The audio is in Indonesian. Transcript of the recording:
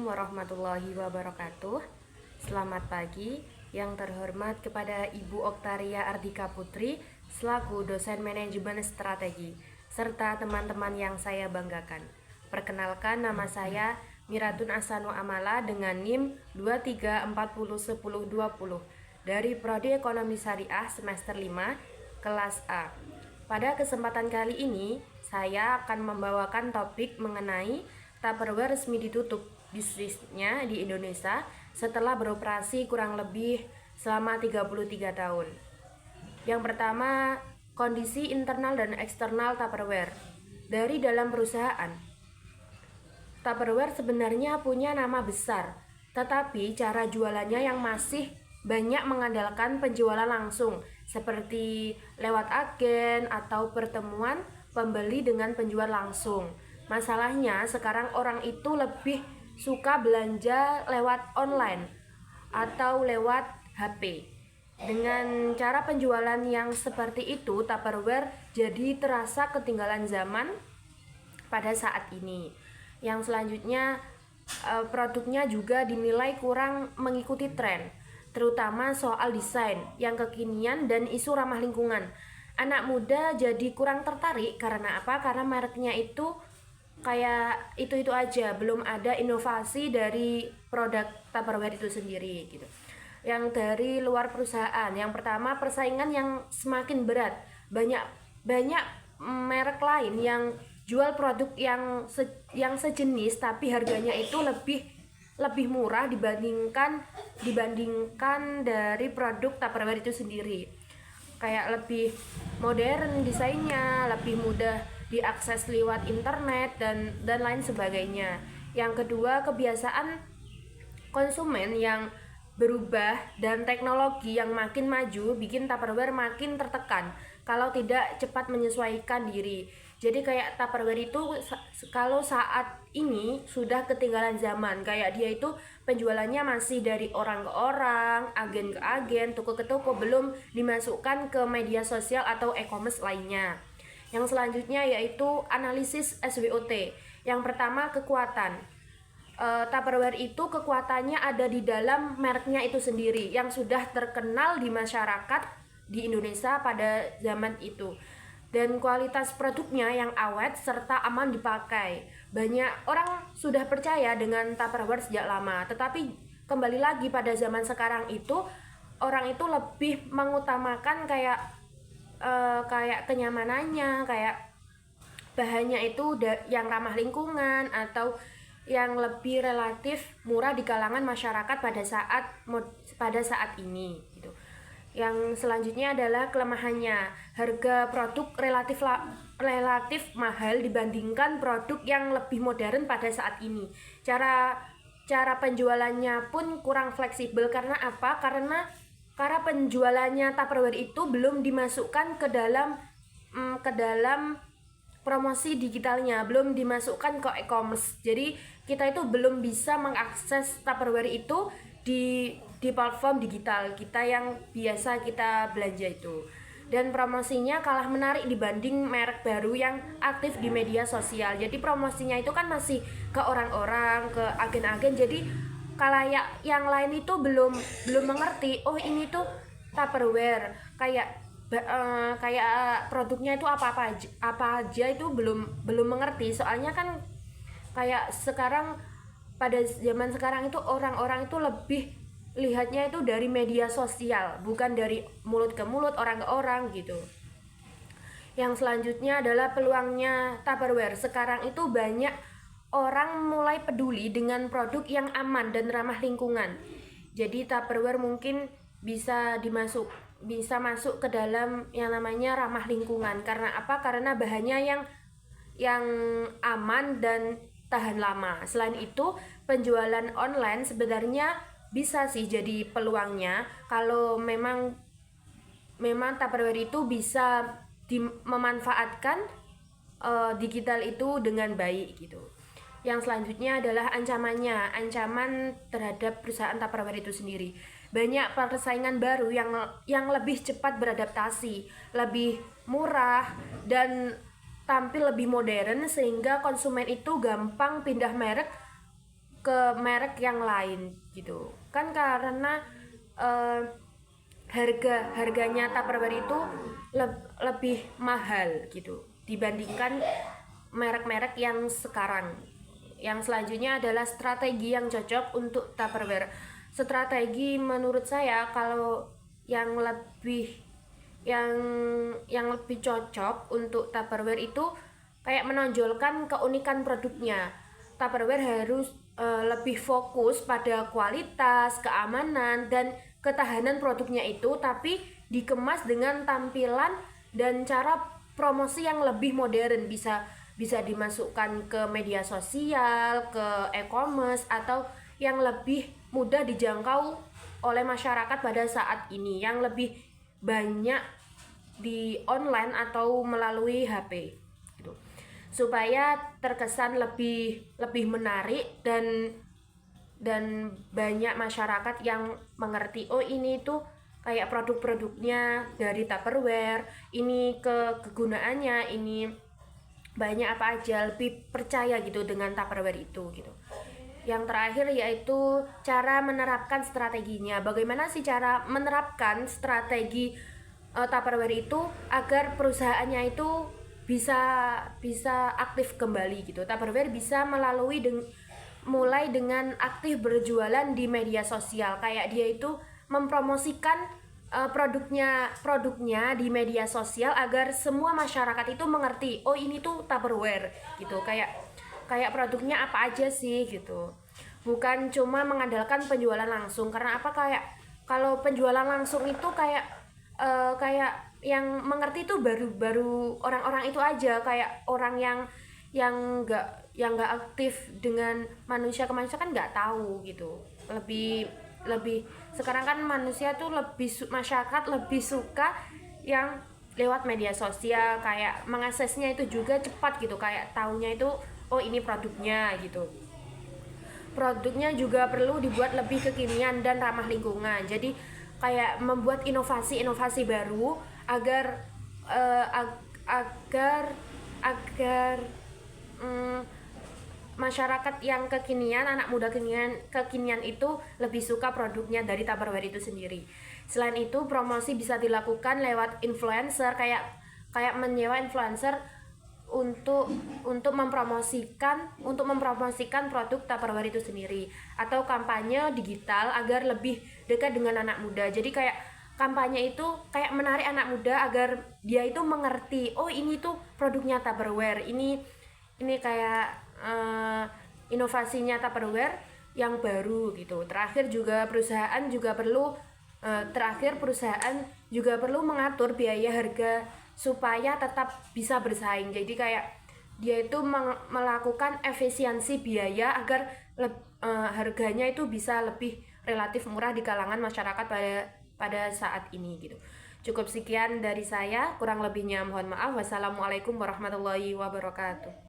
warahmatullahi wabarakatuh. Selamat pagi, yang terhormat kepada Ibu Oktaria Ardika Putri selaku dosen manajemen strategi serta teman-teman yang saya banggakan. Perkenalkan, nama saya Miratun Asanu Amala dengan NIM 23401020 dari Prodi Ekonomi Syariah semester 5 kelas A. Pada kesempatan kali ini, saya akan membawakan topik mengenai Tupperware resmi ditutup bisnisnya di Indonesia setelah beroperasi kurang lebih selama 33 tahun. Yang pertama, kondisi internal dan eksternal Tupperware. Dari dalam perusahaan, Tupperware sebenarnya punya nama besar, tetapi cara jualannya yang masih banyak mengandalkan penjualan langsung, seperti lewat agen atau pertemuan pembeli dengan penjual langsung. Masalahnya sekarang orang itu lebih suka belanja lewat online atau lewat HP. Dengan cara penjualan yang seperti itu, Tupperware jadi terasa ketinggalan zaman pada saat ini. Yang selanjutnya, produknya juga dinilai kurang mengikuti tren, terutama soal desain yang kekinian dan isu ramah lingkungan. Anak muda jadi kurang tertarik karena apa? Karena mereknya itu kayak itu aja, belum ada inovasi dari produk Tupperware itu sendiri gitu. Yang dari luar perusahaan, yang pertama, persaingan yang semakin berat. Banyak merek lain yang jual produk yang sejenis tapi harganya itu lebih murah dibandingkan dari produk Tupperware itu sendiri. Kayak lebih modern desainnya, lebih mudah diakses lewat internet dan lain sebagainya. Yang kedua, kebiasaan konsumen yang berubah dan teknologi yang makin maju bikin Tupperware makin tertekan kalau tidak cepat menyesuaikan diri. Jadi kayak Tupperware itu kalau saat ini sudah ketinggalan zaman, kayak dia itu penjualannya masih dari orang ke orang, agen ke agen, toko ke toko, belum dimasukkan ke media sosial atau e-commerce lainnya. Yang selanjutnya yaitu analisis SWOT. Yang pertama, kekuatan. Tupperware itu kekuatannya ada di dalam mereknya itu sendiri yang sudah terkenal di masyarakat di Indonesia pada zaman itu. Dan kualitas produknya yang awet serta aman dipakai. Banyak orang sudah percaya dengan Tupperware sejak lama, tetapi kembali lagi pada zaman sekarang itu orang itu lebih mengutamakan kayak kenyamanannya, kayak bahannya itu yang ramah lingkungan atau yang lebih relatif murah di kalangan masyarakat pada saat ini gitu. Yang selanjutnya adalah kelemahannya, harga produk relatif mahal dibandingkan produk yang lebih modern pada saat ini. Cara penjualannya pun kurang fleksibel. Karena apa? Karena penjualannya Tupperware itu belum dimasukkan ke dalam promosi digitalnya, belum dimasukkan ke e-commerce. Jadi kita itu belum bisa mengakses Tupperware itu di platform digital kita yang biasa kita belanja itu. Dan promosinya kalah menarik dibanding merek baru yang aktif di media sosial. Jadi promosinya itu kan masih ke orang-orang, ke agen-agen. Jadi kalayak yang lain itu belum mengerti, oh ini tuh Tupperware, kayak produknya itu apa aja itu belum mengerti. Soalnya kan kayak sekarang, pada zaman sekarang itu orang-orang itu lebih lihatnya itu dari media sosial, bukan dari mulut ke mulut, orang ke orang gitu. Yang selanjutnya adalah peluangnya Tupperware. Sekarang itu banyak orang mulai peduli dengan produk yang aman dan ramah lingkungan. Jadi Tupperware mungkin bisa masuk ke dalam yang namanya ramah lingkungan. Karena apa? Karena bahannya yang aman dan tahan lama. Selain itu, penjualan online sebenarnya bisa sih jadi peluangnya kalau memang Tupperware itu bisa memanfaatkan digital itu dengan baik gitu. Yang selanjutnya adalah ancaman terhadap perusahaan Tupperware itu sendiri. Banyak persaingan baru yang lebih cepat beradaptasi, lebih murah dan tampil lebih modern, sehingga konsumen itu gampang pindah merek ke merek yang lain gitu kan, karena harganya Tupperware itu lebih mahal gitu dibandingkan merek-merek yang sekarang. Yang selanjutnya adalah strategi yang cocok untuk Tupperware. Strategi menurut saya kalau yang lebih yang lebih cocok untuk Tupperware itu kayak menonjolkan keunikan produknya. Tupperware harus lebih fokus pada kualitas, keamanan, dan ketahanan produknya itu, tapi dikemas dengan tampilan dan cara promosi yang lebih modern. Bisa dimasukkan ke media sosial, ke e-commerce, atau yang lebih mudah dijangkau oleh masyarakat pada saat ini, yang lebih banyak di online atau melalui HP gitu, supaya terkesan lebih menarik dan banyak masyarakat yang mengerti, oh ini tuh kayak produk-produknya dari Tupperware, ini kegunaannya ini banyak apa aja, lebih percaya gitu dengan Tupperware itu gitu. Yang terakhir yaitu cara menerapkan strateginya. Bagaimana sih cara menerapkan strategi Tupperware itu agar perusahaannya itu bisa aktif kembali gitu. Tupperware bisa mulai dengan aktif berjualan di media sosial, kayak dia itu mempromosikan produknya di media sosial agar semua masyarakat itu mengerti, oh ini tuh Tupperware gitu, kayak produknya apa aja sih gitu, bukan cuma mengandalkan penjualan langsung. Karena apa, kayak kalau penjualan langsung itu kayak yang mengerti itu baru orang-orang itu aja, kayak orang yang nggak aktif dengan manusia ke manusia kan nggak tahu gitu. Lebih sekarang kan manusia tuh masyarakat lebih suka yang lewat media sosial, kayak mengaksesnya itu juga cepat gitu, kayak taunya itu oh ini produknya gitu. Produknya juga perlu dibuat lebih kekinian dan ramah lingkungan, jadi kayak membuat inovasi baru agar agar agar masyarakat yang kekinian, anak muda kekinian itu lebih suka produknya dari Tupperware itu sendiri. Selain itu, promosi bisa dilakukan lewat influencer, kayak menyewa influencer untuk mempromosikan produk Tupperware itu sendiri, atau kampanye digital agar lebih dekat dengan anak muda. Jadi kayak kampanye itu kayak menarik anak muda agar dia itu mengerti, oh ini tuh produknya Tupperware, ini kayak inovasinya Tupperware yang baru gitu. Perusahaan juga perlu mengatur biaya harga supaya tetap bisa bersaing. Jadi kayak dia itu melakukan efisiensi biaya agar harganya itu bisa lebih relatif murah di kalangan masyarakat pada saat ini gitu. Cukup sekian dari saya, kurang lebihnya mohon maaf. Wassalamualaikum warahmatullahi wabarakatuh.